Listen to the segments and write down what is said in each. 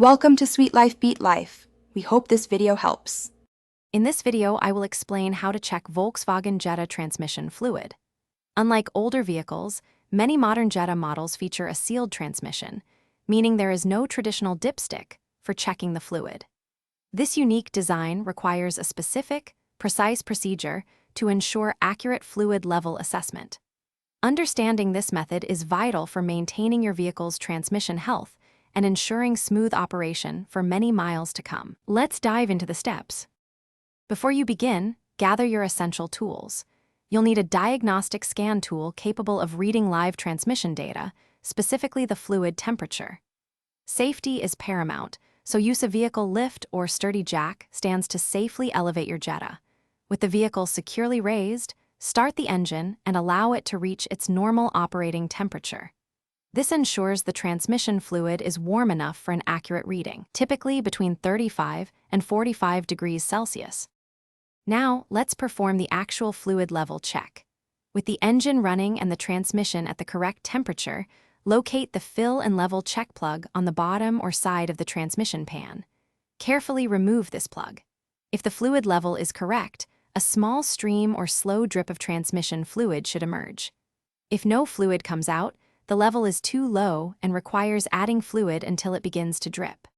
Welcome to Sweet Life Beat Life. We hope this video helps. In this video, I will explain how to check Volkswagen Jetta transmission fluid. Unlike older vehicles, many modern Jetta models feature a sealed transmission, meaning there is no traditional dipstick for checking the fluid. This unique design requires a specific, precise procedure to ensure accurate fluid level assessment. Understanding this method is vital for maintaining your vehicle's transmission health and ensuring smooth operation for many miles to come. Let's dive into the steps. Before you begin, gather your essential tools. You'll need a diagnostic scan tool capable of reading live transmission data, specifically the fluid temperature. Safety is paramount, so use a vehicle lift or sturdy jack stands to safely elevate your Jetta. With the vehicle securely raised, start the engine and allow it to reach its normal operating temperature. This ensures the transmission fluid is warm enough for an accurate reading, typically between 35 and 45 degrees Celsius. Now, let's perform the actual fluid level check. With the engine running and the transmission at the correct temperature, locate the fill and level check plug on the bottom or side of the transmission pan. Carefully remove this plug. If the fluid level is correct, a small stream or slow drip of transmission fluid should emerge. If no fluid comes out, the level is too low and requires adding fluid until it begins to drip.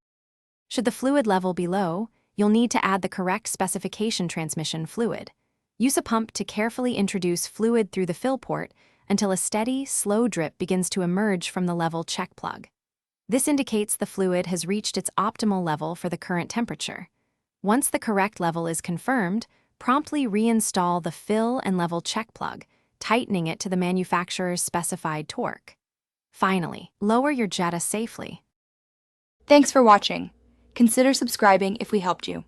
Should the fluid level be low, you'll need to add the correct specification transmission fluid. Use a pump to carefully introduce fluid through the fill port until a steady, slow drip begins to emerge from the level check plug. This indicates the fluid has reached its optimal level for the current temperature. Once the correct level is confirmed, promptly reinstall the fill and level check plug, tightening it to the manufacturer's specified torque. Finally, lower your Jetta safely. Thanks for watching. Consider subscribing if we helped you.